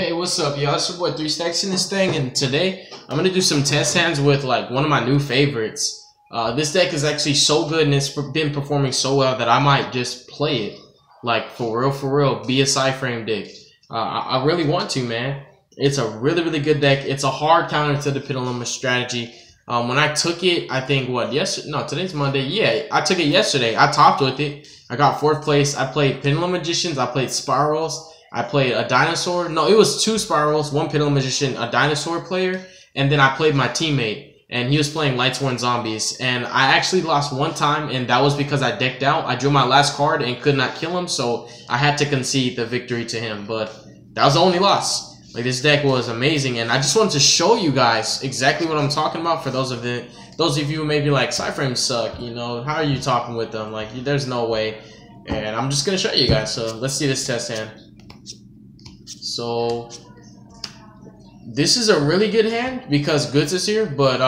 Hey, what's up, y'all? It's your boy 3 Stacks in this thing, and today I'm gonna do some test hands with like one of my new favorites. This deck is actually so good and it's been performing so well that I might just play it, like for real, be a Cyframe deck. I really want to, man. It's a really good deck. It's a hard counter to the Petaluma strategy. When I took it, I think no, today's Monday. Yeah, I took it yesterday. I topped with it. I got 4th place. I played Pendulum Magicians. I played Spirals. I played a dinosaur. No, it was 2 Spirals, 1 Pendulum Magician, a dinosaur player, and then I played my teammate, and he was playing Lightsworn Zombies. And I actually lost 1 time, and that was because I decked out. I drew my last card and could not kill him, so I had to concede the victory to him. But that was the only loss. Like, this deck was amazing, and I just wanted to show you guys exactly what I'm talking about. For those of you who may be like, Cyframes suck, you know, how are you talking with them? Like, there's no way. And I'm just gonna show you guys. So let's see this test hand. So this is a really good hand because Goods is here, but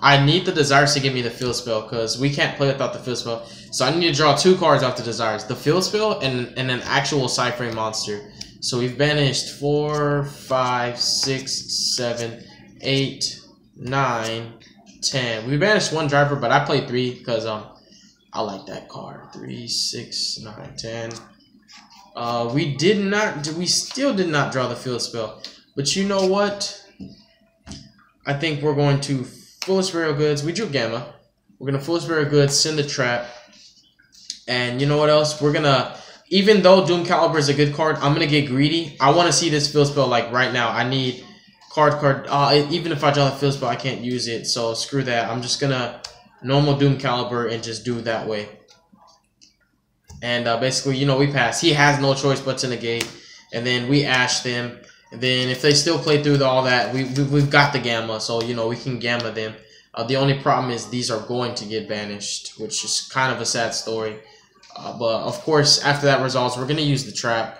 I need the Desires to give me the field spell because we can't play without the field spell. So I need to draw 2 cards off the Desires, the field spell and an actual Cyframe monster. So we've banished 4, 5, 6, 7, 8, 9, 10. We banished 1 driver, but I played 3 because I like that card. 3, 6, 9, 10. We still did not draw the field spell. But you know what? I think we're going to Foolish Burial Goods. We drew Gamma. We're going to Foolish Burial Goods, send the trap. And you know what else? We're going to, even though Doom Caliber is a good card, I'm going to get greedy. I want to see this field spell like right now. I need card. Even if I draw the field spell, I can't use it. So screw that. I'm just going to normal Doom Caliber and just do it that way. And basically, you know, we pass. He has no choice but to negate. And then we ash them. And then if they still play through all that, we've got the Gamma. So, you know, we can Gamma them. The only problem is these are going to get banished, which is kind of a sad story. But, of course, after that resolves, we're going to use the trap.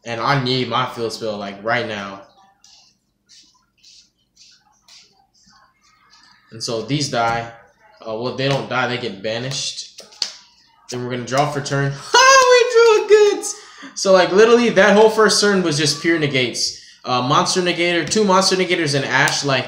And I need my field spell, like, right now. And so these die. Well, they don't die. They get banished. Then we're going to draw for turn. We drew a Goods! So, like, literally, that whole first turn was just pure negates. Monster Negator, 2 Monster Negators and Ash. Like,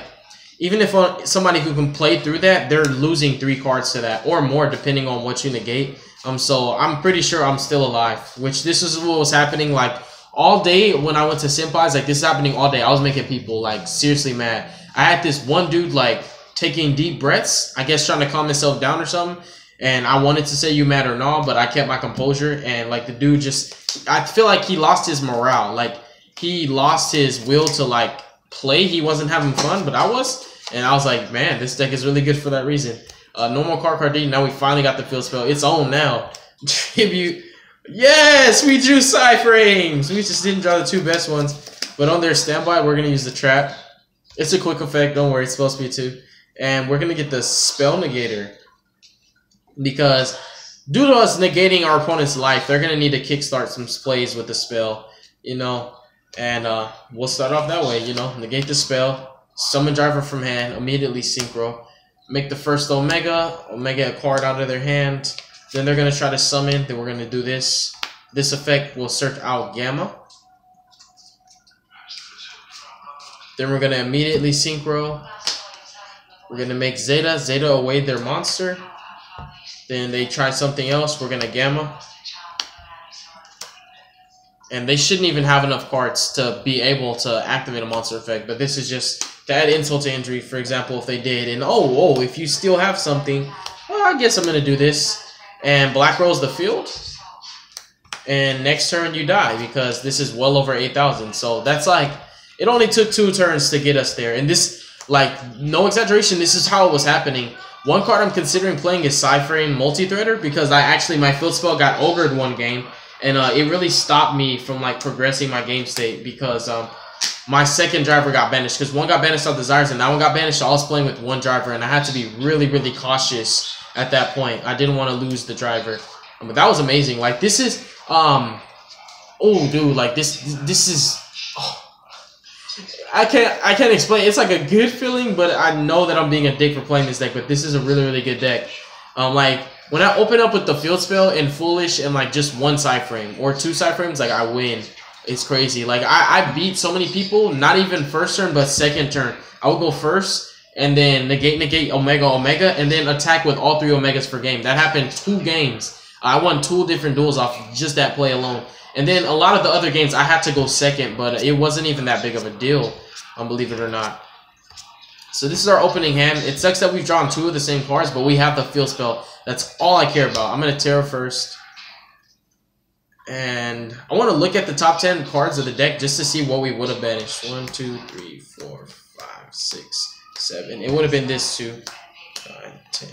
even if somebody who can play through that, they're losing 3 cards to that. Or more, depending on what you negate. So, I'm pretty sure I'm still alive. Which, this is what was happening, like, all day when I went to Senpai's. Like, this is happening all day. I was making people, like, seriously mad. I had this one dude, like, taking deep breaths. I guess trying to calm himself down or something. And I wanted to say you mad or not, but I kept my composure. And, like, the dude just, I feel like he lost his morale. Like, he lost his will to, like, play. He wasn't having fun, but I was. And I was like, man, this deck is really good for that reason. Normal card D. Now we finally got the field spell. It's on now. Tribute. Yes, we drew Cyframes. We just didn't draw the 2 best ones. But on their standby, we're going to use the trap. It's a quick effect. Don't worry. It's supposed to be 2. And we're going to get the Spell Negator. Because due to us negating our opponent's life, they're going to need to kickstart some plays with the spell, you know. And we'll start off that way, you know. Negate the spell, summon driver from hand, immediately synchro. Make the first Omega a card out of their hand. Then they're going to try to summon. Then we're going to do this. This effect will search out Gamma. Then we're going to immediately synchro. We're going to make Zeta. Zeta away their monster. Then they try something else. We're going to Gamma. And they shouldn't even have enough cards to be able to activate a monster effect. But this is just to add insult to injury. For example, if they did. And oh, if you still have something. Well, I guess I'm going to do this. And Black rolls the field. And next turn you die. Because this is well over 8,000. So that's like, it only took 2 turns to get us there. And this, like, no exaggeration, this is how it was happening. One card I'm considering playing is Cyframe Multi-Threader because my field spell got ogred 1 game. And it really stopped me from, like, progressing my game state because my 2nd driver got banished. Because 1 got banished off Desires and that 1 got banished. So I was playing with 1 driver and I had to be really cautious at that point. I didn't want to lose the driver. But that was amazing. Like, this is, oh, dude, like, this is... Oh. I can't explain. It's like a good feeling, but I know that I'm being a dick for playing this deck. But this is a really good deck. Like when I open up with the field spell and Foolish and like just 1 Cyframe or 2 Cyframes, like I win. is crazy. Like, I beat so many people, not even first turn, but second turn. I would go first, and then negate, omega, and then attack with all 3 omegas per game. That happened 2 games. I won 2 different duels off just that play alone. And then a lot of the other games, I had to go second, but it wasn't even that big of a deal, believe it or not. So this is our opening hand. It sucks that we've drawn 2 of the same cards, but we have the field spell. That's all I care about. I'm going to Terra first. And I want to look at the top 10 cards of the deck just to see what we would have banished. 1, 2, 3, 4, 5, 6, 7. It would have been this too. 9, 10.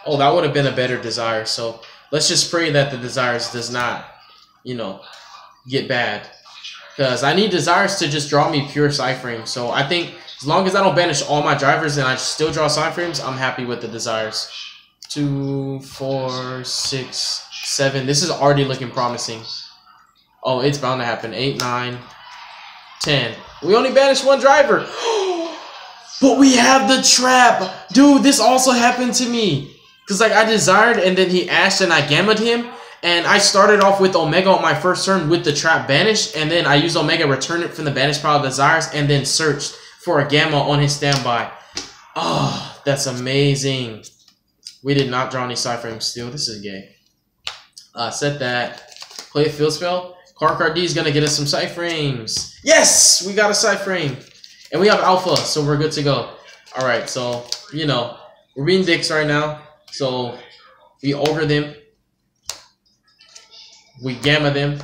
Oh, that would have been a better Desire. So let's just pray that the Desires does not, you know, get bad. Because I need Desires to just draw me pure side frames. So I think as long as I don't banish all my drivers and I still draw side frames, I'm happy with the Desires. 2, 4, 6, 7. This is already looking promising. Oh, it's bound to happen. 8, 9, 10. We only banished 1 driver. But we have the trap. Dude, this also happened to me. Because, like, I desired and then he ashed and I gammaed him. And I started off with Omega on my first turn with the trap banished. And then I used Omega, returned it from the banished pile of desires, and then searched for a Gamma on his standby. Oh, that's amazing. We did not draw any side frames still. This is gay. Set that. Play a field spell. Card D is going to get us some side frames. Yes! We got a side frame. And we have Alpha, so we're good to go. Alright, so, you know, we're being dicks right now. So, we ogre them. We gamma them.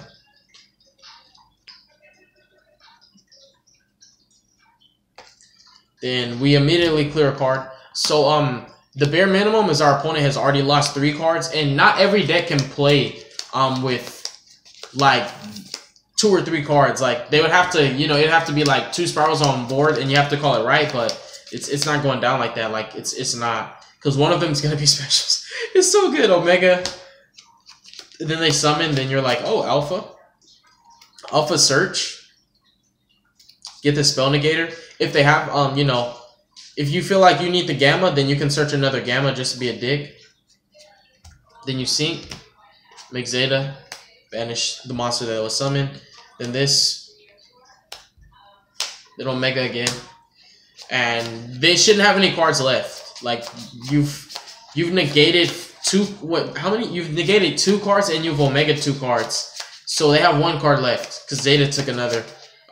Then we immediately clear a card. So, the bare minimum is our opponent has already lost 3 cards. And not every deck can play with like 2 or 3 cards. Like they would have to, you know, it'd have to be like 2 spirals on board and you have to call it right, but it's not going down like that. Like it's not, because one of them is gonna be specials. It's so good. Omega, and then they summon, then you're like, oh, Alpha search, get the spell negator. If they have you know, if you feel like you need the Gamma, then you can search another Gamma just to be a dick. Then you sink, make Zeta, banish the monster that was summoned. Then this. Then Omega again. And they shouldn't have any cards left. Like you've negated 2 how many? You've negated 2 cards and you've Omega 2 cards. So they have 1 card left because Zeta took another.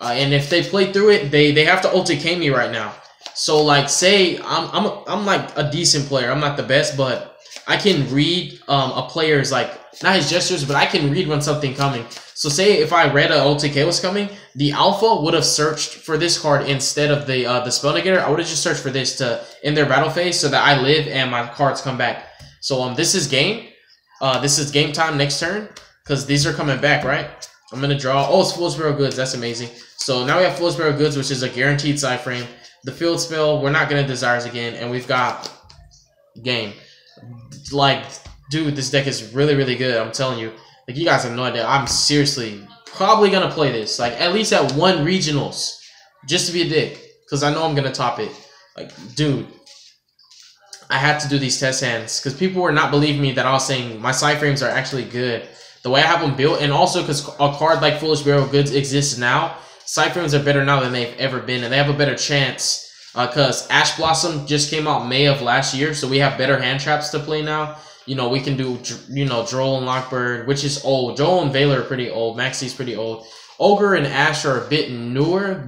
And if they play through it, they have to OTK me right now. So like say I'm like a decent player. I'm not the best, but I can read a player's like not his gestures, but I can read when something coming. So say if I read a OTK was coming, the Alpha would have searched for this card instead of the spell negator. I would have just searched for this to in their battle phase so that I live and my cards come back. So this is game. This is game time next turn because these are coming back, right? I'm gonna draw. Oh, it's Fool's Barrel Goods. That's amazing. So now we have Fool's Barrel Goods, which is a guaranteed side frame. The field spell, we're not gonna Desires again, and we've got game. Like, dude, this deck is really, really good. I'm telling you. Like, you guys have no idea. I'm seriously probably gonna play this. Like, at least at 1 regionals, just to be a dick, because I know I'm gonna top it. Like, dude, I had to do these test hands because people were not believing me that I was saying my side frames are actually good. The way I have them built, and also because a card like Foolish Barrel Goods exists now. Side frames are better now than they've ever been, and they have a better chance because Ash Blossom just came out May of last year, so we have better hand traps to play now. You know, we can do, you know, Droll and Lockbird, which is old. Droll and Veiler are pretty old. Maxi's pretty old. Ogre and Ash are a bit newer.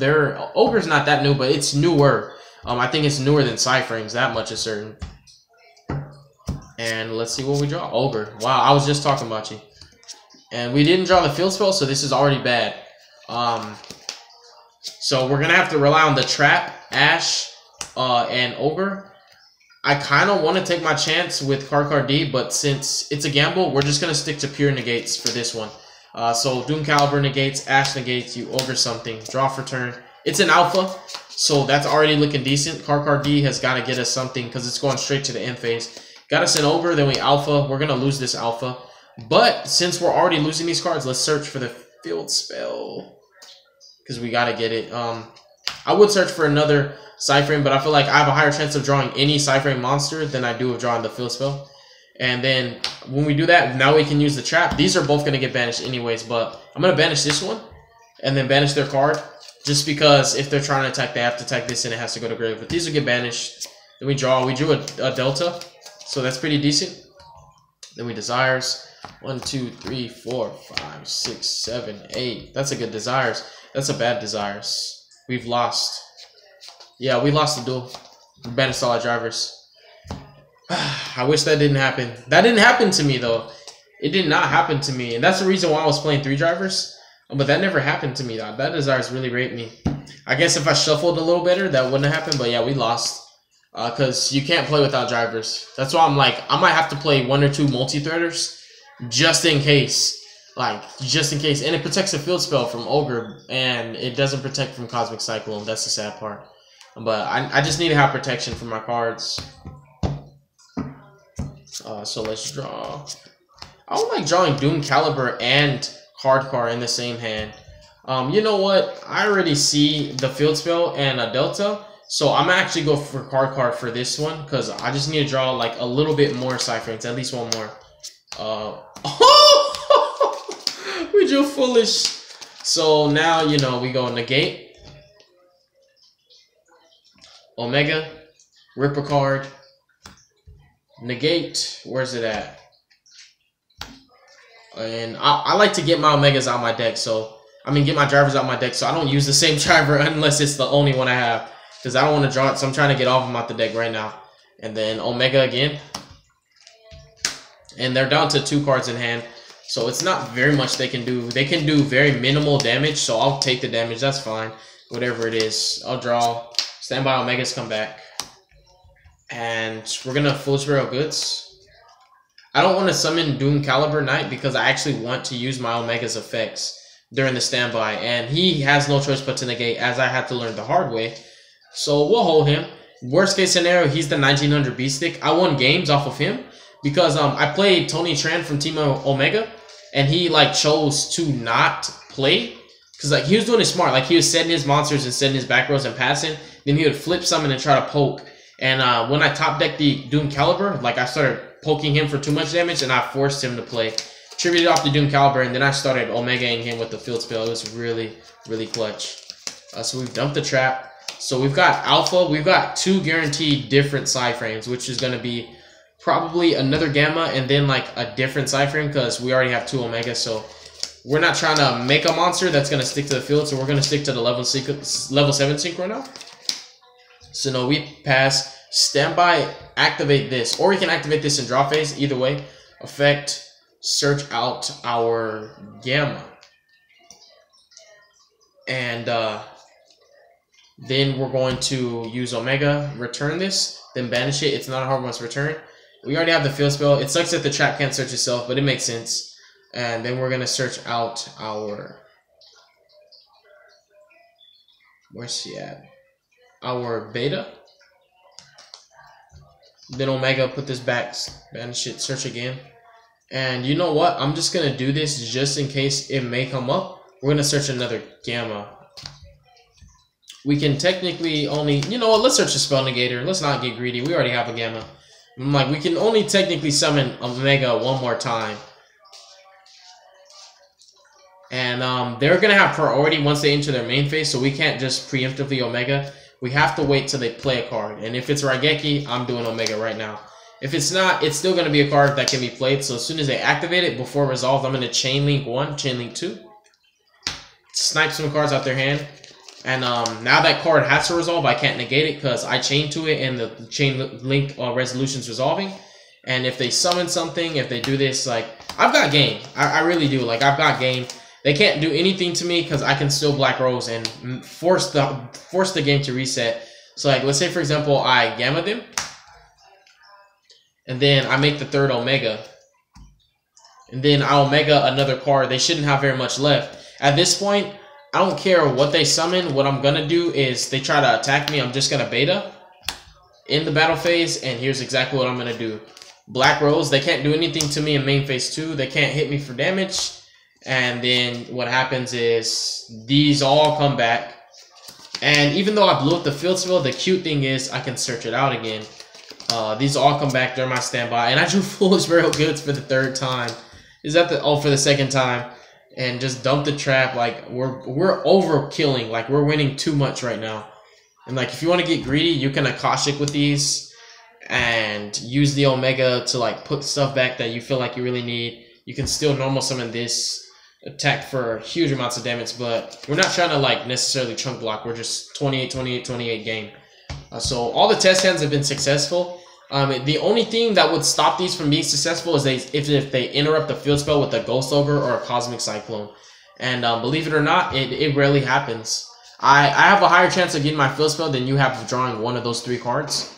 Ogre's not that new, but it's newer. I think it's newer than side frames. That much is certain. And let's see what we draw. Ogre. Wow, I was just talking about you. And we didn't draw the field spell, so this is already bad. So we're going to have to rely on the trap, Ash, and Ogre. I kind of want to take my chance with card D, but since it's a gamble, we're just going to stick to pure negates for this one. So Doom Caliber negates, Ash negates, you Ogre something, draw for turn. It's an Alpha, so that's already looking decent. Card D has got to get us something because it's going straight to the end phase. Got us an Ogre, then we Alpha. We're going to lose this Alpha. But since we're already losing these cards, let's search for the field spell. Because we got to get it. I would search for another side frame, but I feel like I have a higher chance of drawing any side frame monster than I do of drawing the field spell. And then when we do that, now we can use the trap. These are both going to get banished anyways, but I'm going to banish this one. and then banish their card. Just because if they're trying to attack, they have to attack this and it has to go to grave. But these will get banished. Then we draw. We drew a Delta, so that's pretty decent. Then we Desires. 1, 2, 3, 4, 5, 6, 7, 8. That's a good Desires. That's a bad Desires. We've lost. Yeah, we lost the duel. We banished all our drivers. I wish that didn't happen. That didn't happen to me, though. It did not happen to me. And that's the reason why I was playing 3 drivers. But that never happened to me. That Desires really raped me. I guess if I shuffled a little better, that wouldn't have happened. But yeah, we lost. Because you can't play without drivers. That's why I'm like, I might have to play 1 or 2 multi-threaders. Just in case. Just in case. And it protects a field spell from Ogre. And it doesn't protect from Cosmic Cyclone. That's the sad part. But I just need to have protection for my cards. So let's draw. I don't like drawing Doom Caliber and Card in the same hand. You know what? I already see the field spell and a Delta. So I'm gonna actually go for card for this one. Because I just need to draw like a little bit more Cypherings. At least one more. We drew Foolish. So now, you know, we go Negate. Omega. Rip a card. Negate. Where's it at? And I like to get my Omegas out of my deck. So, I mean, get my drivers out of my deck. So I don't use the same driver unless it's the only one I have. Because I don't want to draw it. So I'm trying to get all of them out the deck right now. And then Omega again. And they're down to 2 cards in hand. So it's not very much they can do. They can do very minimal damage. So I'll take the damage. That's fine. Whatever it is. I'll draw. Standby Omegas come back. And we're going to Foolish Burial Goods. I don't want to summon Doom Caliber Knight because I actually want to use my Omega's effects during the standby. And he has no choice but to negate, as I had to learn the hard way. So we'll hold him. Worst case scenario, he's the 1900 B-Stick. I won games off of him because I played Tony Tran from Team Omega. And he like chose to not play. Because like he was doing it smart. Like he was setting his monsters and setting his back rows and passing. Then he would flip summon and try to poke. And when I top decked the Doom Caliber, like I started poking him for too much damage, and I forced him to play. Tributed off the Doom Caliber, and then I started Omegaing him with the field spell. It was really, really clutch. So we've dumped the trap. So we've got Alpha. We've got 2 guaranteed different side frames, which is going to be probably another Gamma and then like a different side frame because we already have 2 Omegas. So we're not trying to make a monster that's going to stick to the field. So we're going to stick to the level 7 synchro now. So no, we pass. Standby, activate this. Or we can activate this in draw phase. Either way. Effect, search out our Gamma. And then we're going to use Omega, return this, then banish it. It's not a hard one to return. We already have the field spell. It sucks that the trap can't search itself, but it makes sense. And then we're going to search out our... Where's she at? Our Beta. Then Omega, put this back, banish it, search again. And you know what? I'm just going to do this just in case it may come up. We're going to search another Gamma. We can technically only... You know what? Let's search a Spell Negator. Let's not get greedy. We already have a Gamma. I'm like, we can only technically summon Omega one more time. And they're going to have priority once they enter their main phase. So we can't just preemptively Omega. We have to wait till they play a card. And if it's Raigeki, I'm doing Omega right now. If it's not, it's still going to be a card that can be played. So as soon as they activate it, before resolved, I'm going to Chain Link 1, Chain Link 2. Snipe some cards out their hand. And now that card has to resolve, I can't negate it because I chained to it and the Chain Link resolution's resolving. And if they summon something, if they do this, like, I've got game. I really do. Like, I've got game. They can't do anything to me because I can still Black Rose and force the game to reset. So, like, let's say, for example, I Gamma them. And then I make the 3rd Omega. And then I Omega another card. They shouldn't have very much left. At this point, I don't care what they summon. What I'm going to do is they try to attack me. I'm just going to Beta in the battle phase. And here's exactly what I'm going to do. Black Rose, they can't do anything to me in main phase 2. They can't hit me for damage. And then what happens is these all come back. And even though I blew up the field spell, the cute thing is I can search it out again. These all come back during my standby. And I drew Foolish Burial Goods for the 3rd time. Is that the... Oh, for the 2nd time. and just dump the trap. Like we're overkilling. Like we're winning too much right now. And like if you want to get greedy, you can Akashic with these and use the Omega to like put stuff back that you feel like you really need. You can still normal summon this, attack for huge amounts of damage, but we're not trying to like necessarily chunk block. We're just 28, 28, 28 game. So all the test hands have been successful. The only thing that would stop these from being successful is if they interrupt the field spell with a Ghost Ogre or a Cosmic Cyclone. And believe it or not, it rarely happens. I have a higher chance of getting my field spell than you have of drawing one of those 3 cards.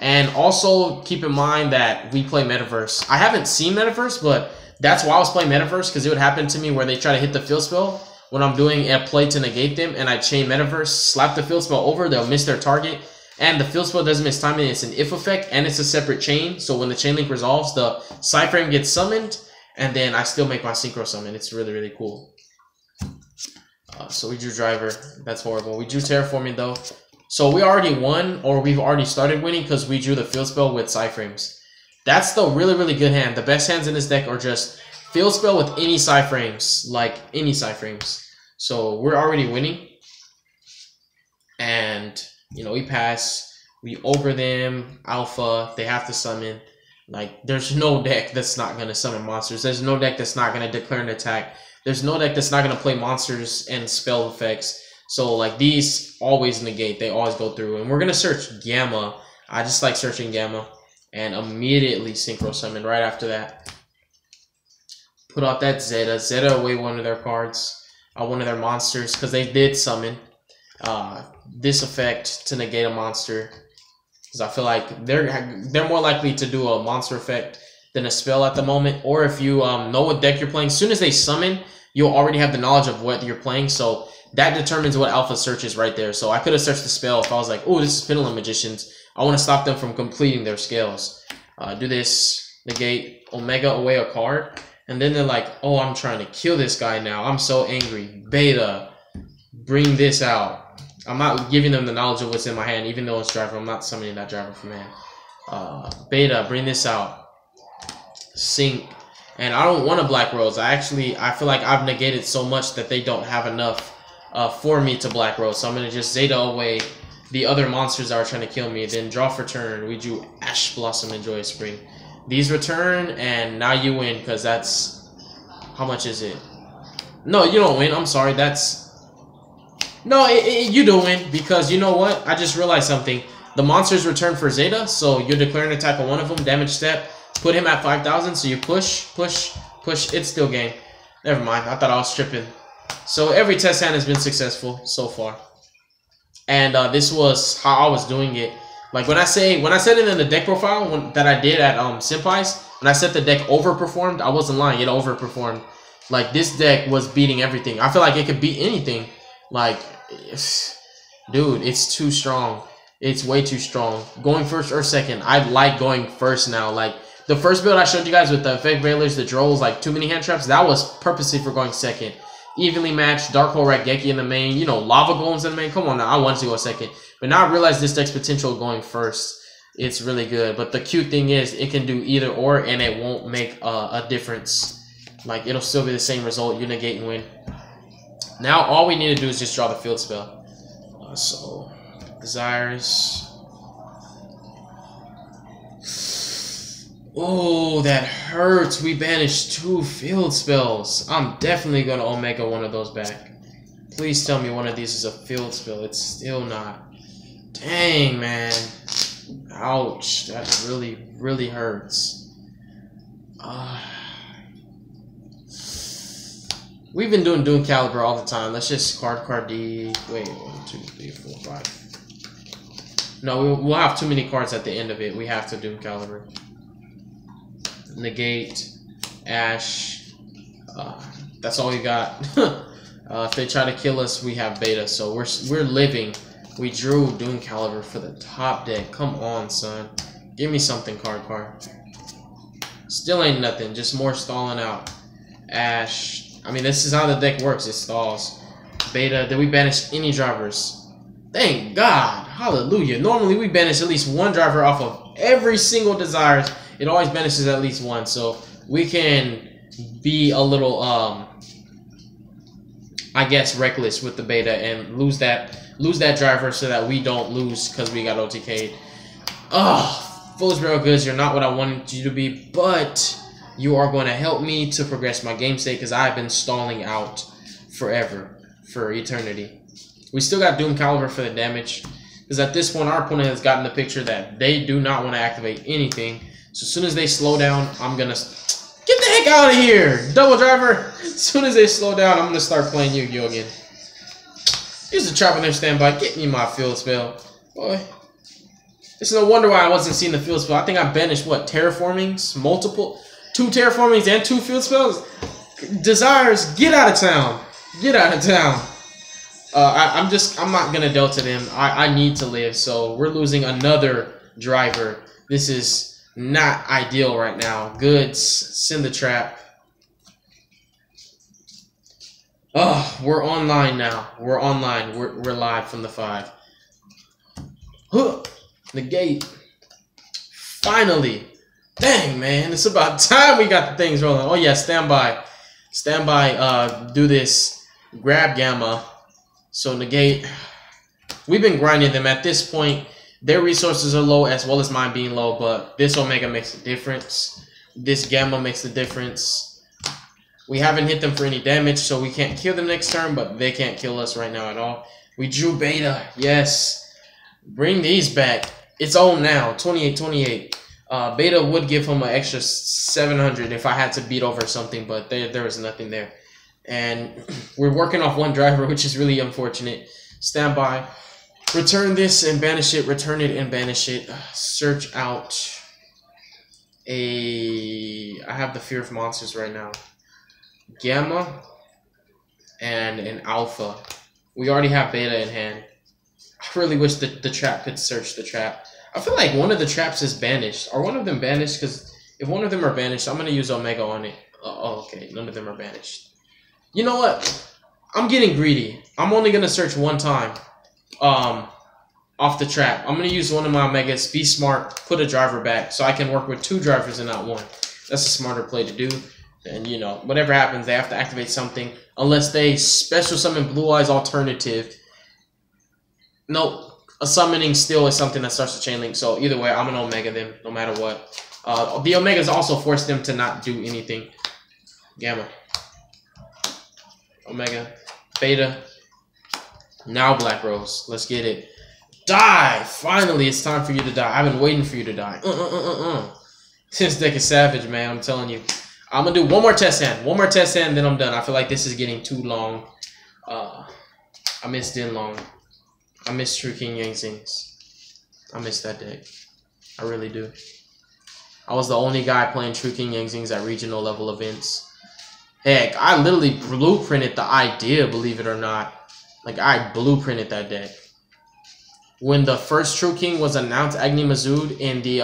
And also keep in mind that we play Metaverse. I haven't seen Metaverse, but that's why I was playing Metaverse, because it would happen to me where they try to hit the field spell when I'm doing a play to negate them, and I chain Metaverse, slap the field spell over, they'll miss their target. And the field spell doesn't miss timing, it's an if effect, and it's a separate chain. So when the chain link resolves, the side frame gets summoned, and then I still make my synchro summon. It's really, really cool. So we drew Driver. That's horrible. We drew Terraforming, though. So we already won, or we've already started winning, because we drew the field spell with side frames. That's the really, really good hand. The best hands in this deck are just field spell with any side frames. Like, any side frames. So we're already winning. And... you know, we pass, we ogre them, alpha, they have to summon. Like, there's no deck that's not going to summon monsters. There's no deck that's not going to declare an attack. There's no deck that's not going to play monsters and spell effects. So, like, these always negate. They always go through. And we're going to search Gamma. I just like searching Gamma. And immediately synchro summon right after that. Put out that Zeta. Zeta away one of their cards. One of their monsters, because they did summon. This effect to negate a monster, because I feel like they're more likely to do a monster effect than a spell at the moment. Or if you know what deck you're playing, as soon as they summon, you'll already have the knowledge of what you're playing, so that determines what alpha searches right there. So I could have searched the spell if I was like, oh, this is Pendulum Magicians, I want to stop them from completing their scales. Do this, negate, Omega away a card, and then they're like, oh, I'm trying to kill this guy now, I'm so angry. Beta, bring this out. I'm not giving them the knowledge of what's in my hand, even though it's Driver. I'm not summoning that Driver from hand. Beta, bring this out. Sync. And I don't want a Black Rose. I feel like I've negated so much that they don't have enough for me to Black Rose. So I'm going to just Zeta away the other monsters that are trying to kill me. Then draw for turn. We drew Ash Blossom and Joyous Spring. These return, and now you win, because that's... how much is it? No, you don't win. I'm sorry. That's... no, you do win, because you know what? I just realized something. The monsters return for Zeta, so you declare an attack on one of them, damage step, put him at 5,000, so you push, it's still game. Never mind, I thought I was tripping. So every test hand has been successful so far. And this was how I was doing it. Like when I said it in the deck profile that I did at Senpai's, when I said the deck overperformed, I wasn't lying, it overperformed. Like this deck was beating everything. I feel like it could beat anything. Like, dude, it's too strong. It's way too strong. Going first or second, I like going first now. Like the first build I showed you guys with the effect veilers, the drolls, like too many hand traps, that was purposely for going second. Evenly matched, Dark Hole Raigeki in the main, you know, Lava Golems in the main. Come on now, I wanted to go second. But now I realize this deck's potential going first. It's really good. But the cute thing is it can do either or, and it won't make a difference. Like, it'll still be the same result. You negate and win. Now, all we need to do is just draw the field spell. So, Desires. Oh, that hurts. We banished 2 field spells. I'm definitely going to Omega one of those back. Please tell me one of these is a field spell. It's still not. Dang, man. Ouch. That really, really hurts. We've been doing Doom Caliber all the time. Let's just card D. Wait, 1, 2, 3, 4, 5. No, we'll have too many cards at the end of it. We have to Doom Caliber. Negate, Ash. That's all we got. If they try to kill us, we have Beta. So we're living. We drew Doom Caliber for the top deck. Come on, son. Give me something, card. Still ain't nothing. Just more stalling out. Ash. I mean, this is how the deck works. It stalls. Beta. Did we banish any drivers? Thank God. Hallelujah. Normally, we banish at least 1 driver off of every single Desires. It always banishes at least 1. So we can be a little I guess, reckless with the beta and lose that driver so that we don't lose because we got OTK'd. Oh, Foolish Barrel Goods, you're not what I wanted you to be, but you are going to help me to progress my game state because I've been stalling out forever, for eternity. We still got Doom Caliber for the damage because at this point our opponent has gotten the picture that they do not want to activate anything. So as soon as they slow down, I'm going to get the heck out of here. Double driver. As soon as they slow down, I'm going to start playing Yu-Gi-Oh again. Use the trap on their standby. Get me my field spell. Boy. It's no wonder why I wasn't seeing the field spell. I think I banished, what, terraformings? Multiple? 2 terraformings and 2 field spells? Desires, get out of town. Get out of town. I'm not going to delta them. I need to live. So we're losing another driver. This is not ideal right now. Goods, send the trap. Oh, we're online now. We're online. We're live from the 5. Huh. Negate. Finally. Dang, man. It's about time we got the things rolling. Oh, yeah. Stand by. Stand by. Do this. Grab Gamma. So negate. We've been grinding them. At this point, their resources are low as well as mine being low, but this Omega makes a difference. This Gamma makes a difference. We haven't hit them for any damage, so we can't kill them next turn, but they can't kill us right now at all. We drew Beta. Yes. Bring these back. It's on now. 28-28. Beta would give him an extra 700 if I had to beat over something, but there was nothing there. And we're working off 1 driver, which is really unfortunate. Stand by. Return this and banish it. Return it and banish it. Search out a... I have the Fear of Monsters right now. Gamma and an Alpha. We already have Beta in hand. I really wish that the trap could search the trap. I feel like one of the traps is banished. Are one of them banished? Because if one of them are banished, I'm going to use Omega on it. Oh, okay. None of them are banished. You know what? I'm getting greedy. I'm only going to search 1 time off the trap. I'm going to use one of my Omegas. Be smart. Put a driver back so I can work with 2 drivers and not 1. That's a smarter play to do. And, you know, whatever happens, they have to activate something. Unless they special summon Blue Eyes Alternative. Nope. A summoning still is something that starts the chain link. So either way, I'm going to Omega them no matter what. The Omegas also force them to not do anything. Gamma. Omega. Beta. Now Black Rose. Let's get it. Die! Finally, it's time for you to die. I've been waiting for you to die. This deck is savage, man. I'm telling you. I'm going to do 1 more test hand. 1 more test hand, then I'm done. I feel like this is getting too long. I miss Din Long. I miss True King Yang Zings. I miss that deck. I really do. I was the only guy playing True King Yang Zings at regional level events. Heck, I literally blueprinted the idea, believe it or not. Like, I blueprinted that deck. When the first True King was announced, Agni Mazood, in the,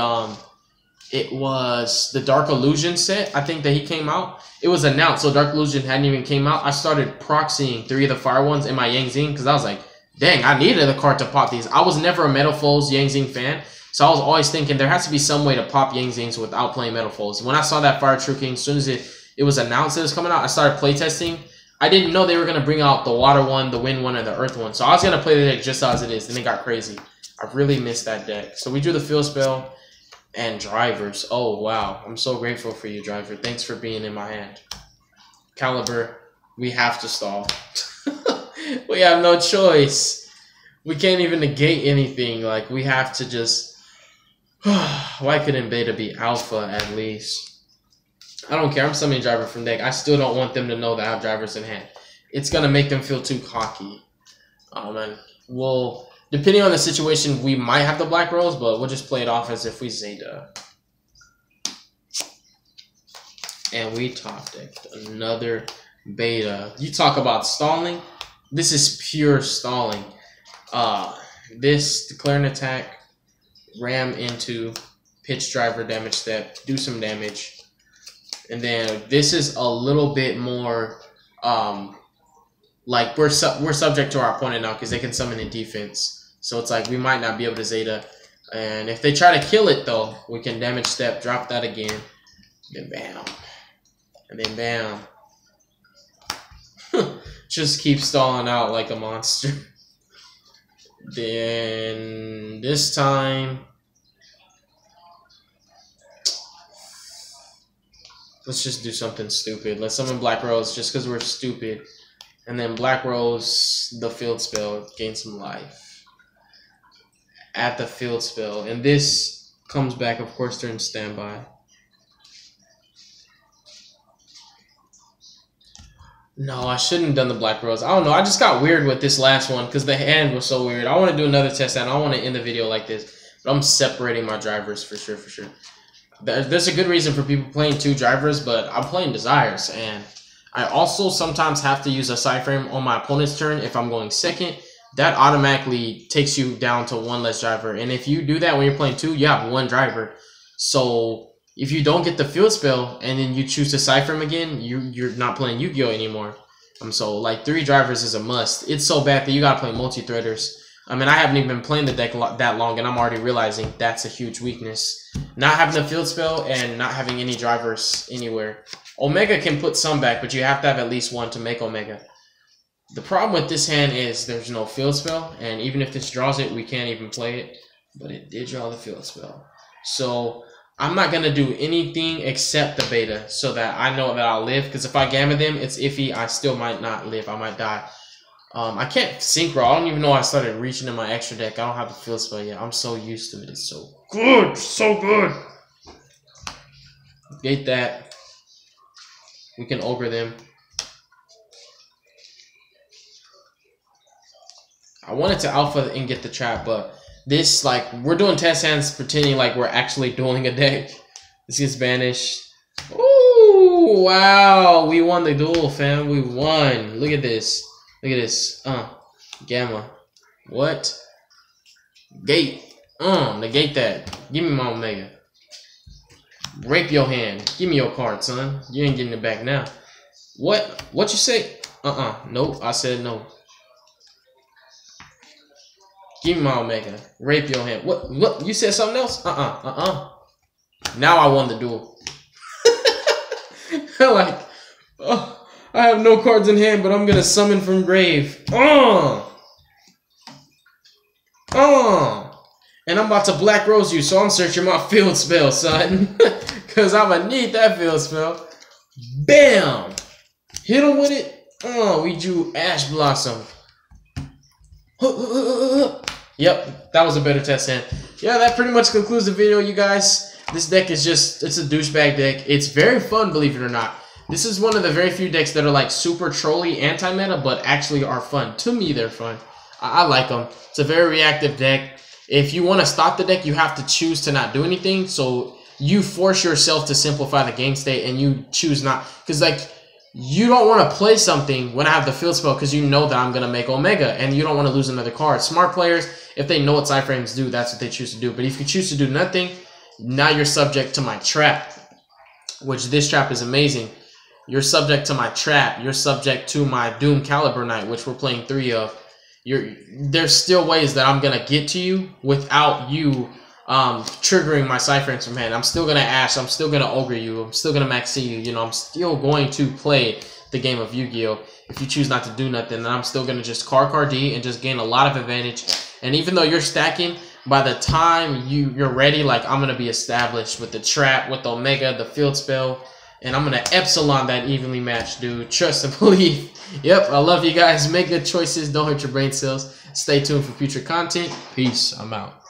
it was the Dark Illusion set, I think, that he came out. It was announced, so Dark Illusion hadn't even came out. I started proxying 3 of the Fire ones in my Yang Zing, because I was like, dang, I needed a card to pop these. I was never a Metal Foes Yang Zing fan, so I was always thinking there has to be some way to pop Yang Zings without playing Metal Foes. When I saw that Fire True King, as soon as it was announced it was coming out, I started playtesting. I didn't know they were going to bring out the Water one, the Wind one, and the Earth one. So I was going to play the deck just as it is, and it got crazy. I really missed that deck. So we drew the Field Spell and Drivers. Oh, wow. I'm so grateful for you, Driver. Thanks for being in my hand. Caliber, we have to stall. We have no choice. We can't even negate anything. Like, we have to just... Why couldn't Beta be Alpha at least? I don't care. I'm summoning Driver from deck. I still don't want them to know that I have Drivers in hand. It's going to make them feel too cocky. And we'll... Depending on the situation, we might have the Black Rose, but we'll just play it off as if we Zeta. And we top decked another Beta. You talk about stalling. This is pure stalling. This, declare an attack, ram into, pitch Driver, damage step, do some damage. And then this is a little bit more, like we're subject to our opponent now because they can summon in defense. So it's like we might not be able to Zeta. And if they try to kill it though, we can damage step, drop that again, then bam. And then bam. Just keep stalling out like a monster. Then this time, let's just do something stupid. Let's summon Black Rose just because we're stupid. And then Black Rose, the field spell, gain some life. At the field spell. And this comes back, of course, during standby. No, I shouldn't have done the Black Rose. I don't know. I just got weird with this last one because the hand was so weird. I want to do another test hand. I want to end the video like this. But I'm separating my drivers for sure, for sure. There's a good reason for people playing 2 drivers, but I'm playing Desires. And I also sometimes have to use a side frame on my opponent's turn if I'm going second. That automatically takes you down to 1 less driver. And if you do that when you're playing 2, you have 1 driver. So if you don't get the field spell and then you choose to side frame again, you're not playing Yu-Gi-Oh anymore. So like 3 drivers is a must. It's so bad that you gotta play multi-threaders. I mean, I haven't even been playing the deck that long, and I'm already realizing that's a huge weakness. Not having the field spell and not having any drivers anywhere. Omega can put some back, but you have to have at least 1 to make Omega. The problem with this hand is there's no field spell, and even if this draws it, we can't even play it. But it did draw the field spell. So I'm not going to do anything except the beta so that I know that I'll live. Because if I gamma them, it's iffy. I still might not live. I might die. I can't synchro. I don't even know I started reaching in my extra deck. I don't have the field spell yet. I'm so used to it. It's so good. So good. Gate that. We can ogre them. I wanted to alpha and get the trap, but this, like, we're doing test hands pretending like we're actually dueling a deck. This gets banished. Ooh, wow. We won the duel, fam. We won. Look at this. Look at this. Gamma. What? Gate. Negate that. Give me my Omega. Rape your hand. Give me your card, son. You ain't getting it back now. What? What you say? Nope. I said no. Give me my Omega. Rape your hand. What? You said something else? Now I won the duel. Like, oh, I have no cards in hand, but I'm gonna summon from grave. And I'm about to Black Rose you, so I'm searching my field spell, son. Cause I'ma need that field spell. Bam! Hit him with it. We drew Ash Blossom. Yep, that was a better test hand. Yeah, that pretty much concludes the video, you guys. This deck is just, it's a douchebag deck. It's very fun, believe it or not. This is one of the very few decks that are like super trolly anti-meta, but actually are fun. To me, they're fun. I like them. It's a very reactive deck. If you want to stop the deck, you have to choose to not do anything. So you force yourself to simplify the game state and you choose not. Because like, you don't want to play something when I have the field spell because you know that I'm going to make Omega and you don't want to lose another card. Smart players, if they know what side frames do, that's what they choose to do. But if you choose to do nothing, now you're subject to my trap, which this trap is amazing. You're subject to my trap. You're subject to my Doom Caliber Knight, which we're playing 3 of. There's still ways that I'm going to get to you without you triggering my side frames from hand. I'm still going to Ash. I'm still going to Ogre you. I'm still going to Maxi you. You know, I'm still going to play the game of Yu-Gi-Oh! If you choose not to do nothing, then I'm still going to just card D and just gain a lot of advantage. And even though you're stacking, by the time you're ready, like, I'm going to be established with the trap, with the Omega, the field spell, and I'm going to Epsilon that evenly matched, dude. Trust and believe. Yep, I love you guys. Make good choices. Don't hurt your brain cells. Stay tuned for future content. Peace. I'm out.